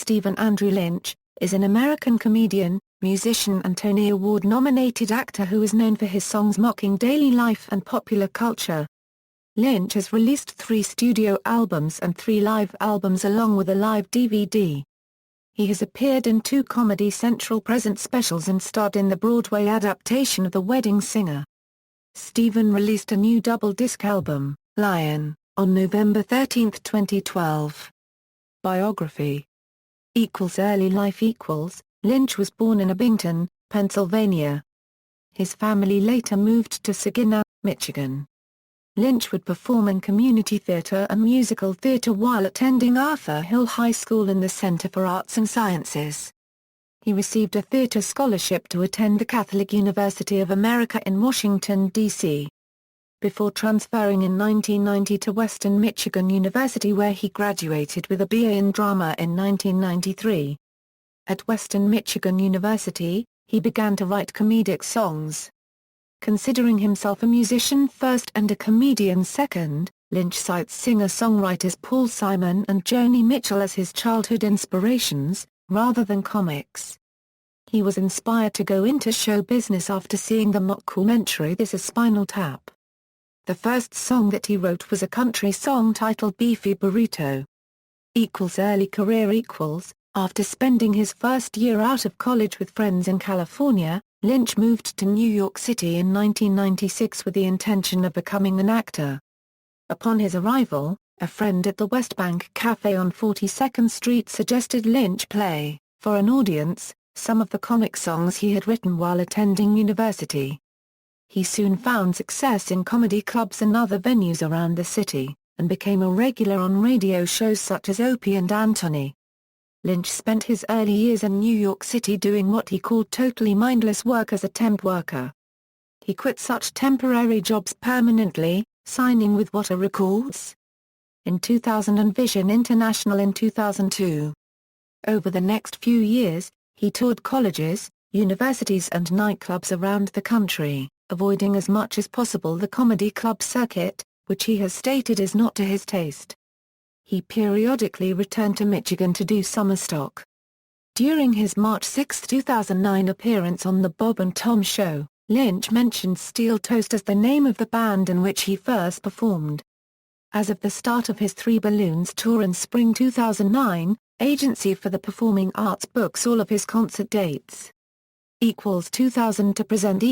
Stephen Andrew Lynch, is an American comedian, musician and Tony Award-nominated actor who is known for his songs mocking daily life and popular culture. Lynch has released 3 studio albums and 3 live albums along with a live DVD. He has appeared in 2 Comedy Central present specials and starred in the Broadway adaptation of The Wedding Singer. Stephen released a new double-disc album, Lion, on November 13, 2012. Biography. Early life. Lynch was born in Abington, Pennsylvania. His family later moved to Saginaw, Michigan. Lynch would perform in community theater and musical theater while attending Arthur Hill High School in the Center for Arts and Sciences. He received a theater scholarship to attend the Catholic University of America in Washington, D.C. before transferring in 1990 to Western Michigan University where he graduated with a BA in drama in 1993. At Western Michigan University, he began to write comedic songs. Considering himself a musician first and a comedian second, Lynch cites singer-songwriters Paul Simon and Joni Mitchell as his childhood inspirations, rather than comics. He was inspired to go into show business after seeing the mockumentary This Is Spinal Tap. The first song that he wrote was a country song titled Beefy Burrito. Early career. After spending his first year out of college with friends in California, Lynch moved to New York City in 1996 with the intention of becoming an actor. Upon his arrival, a friend at the West Bank Cafe on 42nd Street suggested Lynch play, for an audience, some of the comic songs he had written while attending university. He soon found success in comedy clubs and other venues around the city, and became a regular on radio shows such as Opie and Anthony. Lynch spent his early years in New York City doing what he called totally mindless work as a temp worker. He quit such temporary jobs permanently, signing with Water Records in 2000 and Vision International in 2002. Over the next few years, he toured colleges, universities and nightclubs around the country, avoiding as much as possible the comedy club circuit, which he has stated is not to his taste. He periodically returned to Michigan to do summer stock. During his March 6, 2009 appearance on The Bob and Tom Show, Lynch mentioned Steel Toast as the name of the band in which he first performed. As of the start of his 3 Balloons tour in spring 2009, Agency for the Performing Arts books all of his concert dates. 2000 to present.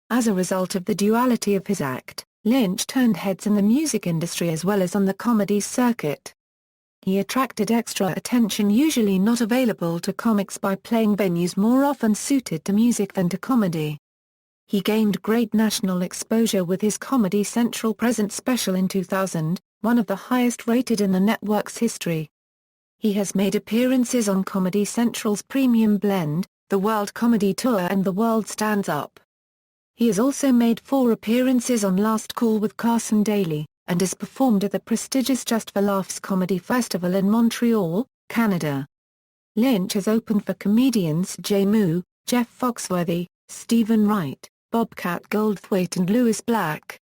As a result of the duality of his act, Lynch turned heads in the music industry as well as on the comedy circuit. He attracted extra attention usually not available to comics by playing venues more often suited to music than to comedy. He gained great national exposure with his Comedy Central present special in 2000, one of the highest rated in the network's history. He has made appearances on Comedy Central's Premium Blend, The World Comedy Tour and The World Stands Up. He has also made 4 appearances on Last Call with Carson Daly, and has performed at the prestigious Just for Laughs Comedy Festival in Montreal, Canada. Lynch has opened for comedians Jay Moo, Jeff Foxworthy, Stephen Wright, Bobcat Goldthwait and Louis Black.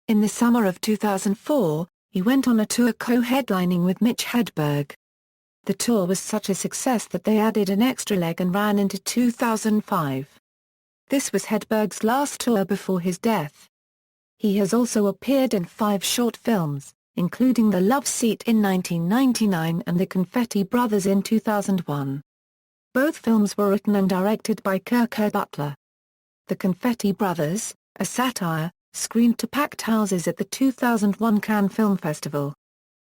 In the summer of 2004, he went on a tour co-headlining with Mitch Hedberg. The tour was such a success that they added an extra leg and ran into 2005. This was Hedberg's last tour before his death. He has also appeared in 5 short films, including The Love Seat in 1999 and The Confetti Brothers in 2001. Both films were written and directed by Kirk Butler. The Confetti Brothers, a satire, screened to packed houses at the 2001 Cannes Film Festival.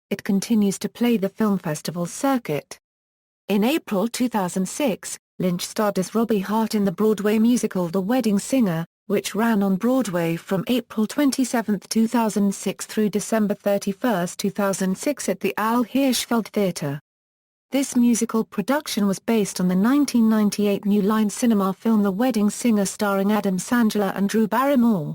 It continues to play the film festival circuit. In April 2006, Lynch starred as Robbie Hart in the Broadway musical The Wedding Singer, which ran on Broadway from April 27, 2006 through December 31, 2006 at the Al Hirschfeld Theatre. This musical production was based on the 1998 New Line Cinema film The Wedding Singer starring Adam Sandler and Drew Barrymore.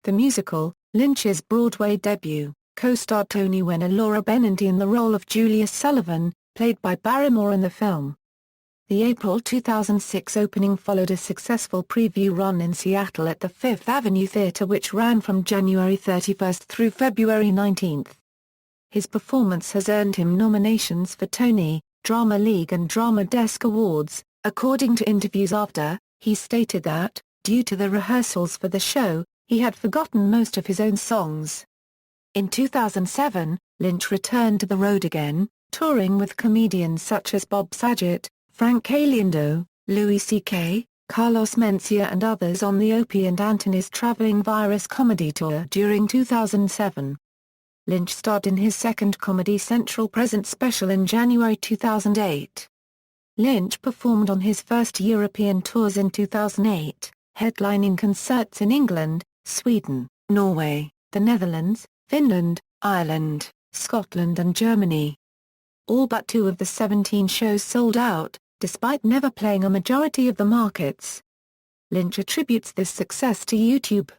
The musical, Lynch's Broadway debut, co-starred Tony winner Laura Benanti in the role of Julia Sullivan, played by Barrymore in the film. The April 2006 opening followed a successful preview run in Seattle at the Fifth Avenue Theatre which ran from January 31 through February 19. His performance has earned him nominations for Tony, Drama League and Drama Desk Awards. According to interviews after, he stated that, due to the rehearsals for the show, he had forgotten most of his own songs. In 2007, Lynch returned to the road again, touring with comedians such as Bob Saget, Frank Caliendo, Louis C.K., Carlos Mencia and others on the Opie and Anthony's Traveling Virus comedy tour during 2007. Lynch starred in his second Comedy Central Presents special in January 2008. Lynch performed on his first European tours in 2008, headlining concerts in England, Sweden, Norway, the Netherlands, Finland, Ireland, Scotland and Germany. All but 2 of the 17 shows sold out, despite never playing a majority of the markets. Lynch attributes this success to YouTube.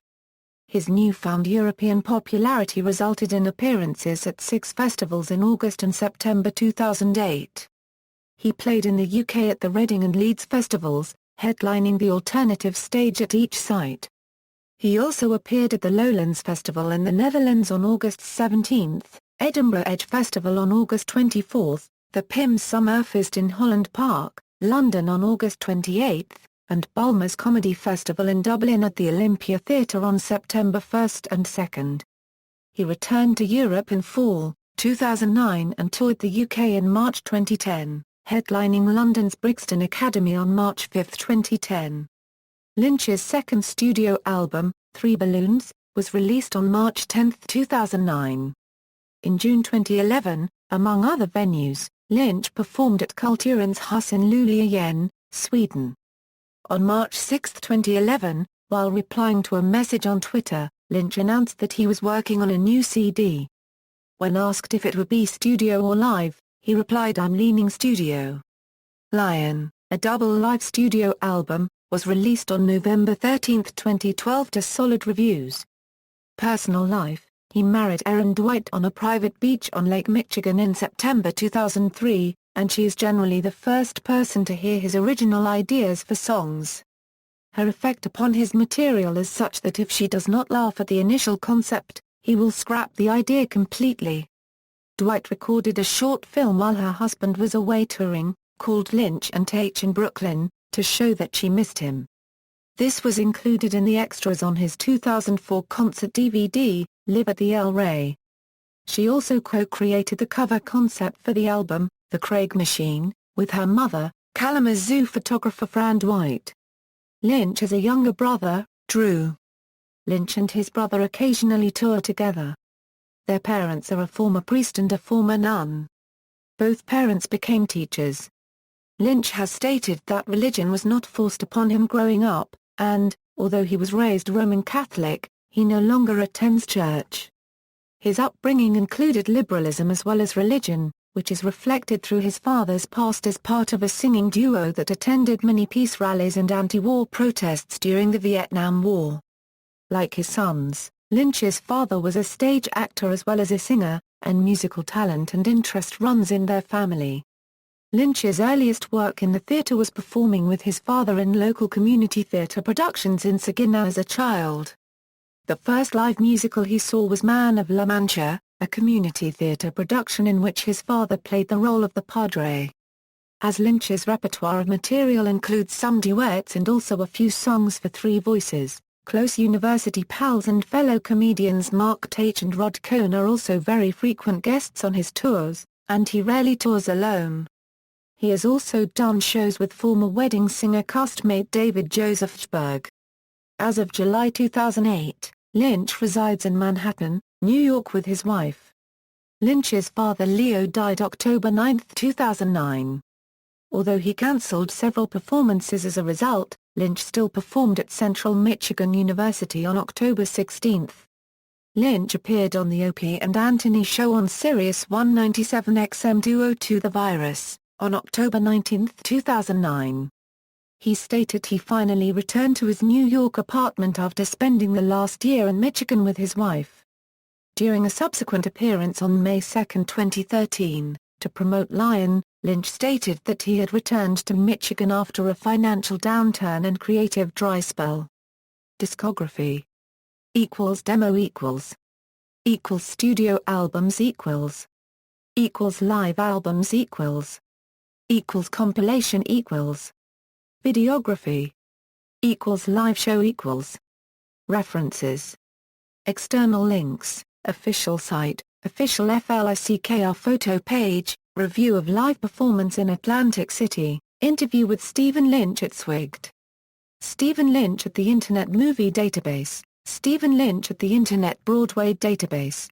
His newfound European popularity resulted in appearances at 6 festivals in August and September 2008. He played in the UK at the Reading and Leeds festivals, headlining the alternative stage at each site. He also appeared at the Lowlands Festival in the Netherlands on August 17, Edinburgh Edge Festival on August 24, the PIM Summerfest in Holland Park, London on August 28, and Bulmer's Comedy Festival in Dublin at the Olympia Theatre on September 1 and 2. He returned to Europe in fall 2009 and toured the UK in March 2010, headlining London's Brixton Academy on March 5, 2010. Lynch's second studio album, 3 Balloons, was released on March 10, 2009. In June 2011, among other venues, Lynch performed at Kulturens Hus in Luleå, Sweden. On March 6, 2011, while replying to a message on Twitter, Lynch announced that he was working on a new CD. When asked if it would be studio or live, he replied, "I'm leaning studio." Lion, a double live studio album, was released on November 13, 2012 to solid reviews. Personal life: he married Erin Dwight on a private beach on Lake Michigan in September 2003, and she is generally the first person to hear his original ideas for songs. Her effect upon his material is such that if she does not laugh at the initial concept, he will scrap the idea completely. Dwight recorded a short film while her husband was away touring, called Lynch and H in Brooklyn, to show that she missed him. This was included in the extras on his 2004 concert DVD, Live at the El Rey. She also co-created the cover concept for the album, The Craig Machine, with her mother, Kalamazoo photographer Fran Dwight. Lynch has a younger brother, Drew. Lynch and his brother occasionally tour together. Their parents are a former priest and a former nun. Both parents became teachers. Lynch has stated that religion was not forced upon him growing up, and, although he was raised Roman Catholic, he no longer attends church. His upbringing included liberalism as well as religion, which is reflected through his father's past as part of a singing duo that attended many peace rallies and anti-war protests during the Vietnam War. Like his sons, Lynch's father was a stage actor as well as a singer, and musical talent and interest runs in their family. Lynch's earliest work in the theatre was performing with his father in local community theatre productions in Saginaw as a child. The first live musical he saw was Man of La Mancha, a community theatre production in which his father played the role of the Padre. As Lynch's repertoire of material includes some duets and also a few songs for 3 voices, close university pals and fellow comedians Mark Tate and Rod Cohn are also very frequent guests on his tours, and he rarely tours alone. He has also done shows with former wedding singer castmate David Josephsberg. As of July 2008, Lynch resides in Manhattan, New York with his wife. Lynch's father Leo died October 9, 2009. Although he cancelled several performances as a result, Lynch still performed at Central Michigan University on October 16. Lynch appeared on the Opie and Anthony Show on Sirius 197 XM 202 The Virus, on October 19, 2009. He stated he finally returned to his New York apartment after spending the last year in Michigan with his wife. During a subsequent appearance on May 2, 2013, to promote Lion, Lynch stated that he had returned to Michigan after a financial downturn and creative dry spell. Discography =demo =studio albums =live albums equals compilation equals videography equals live show equals references. External links, official site, official FLICKR photo page, review of live performance in Atlantic City, interview with Stephen Lynch at Swigged. Stephen Lynch at the Internet Movie Database, Stephen Lynch at the Internet Broadway Database.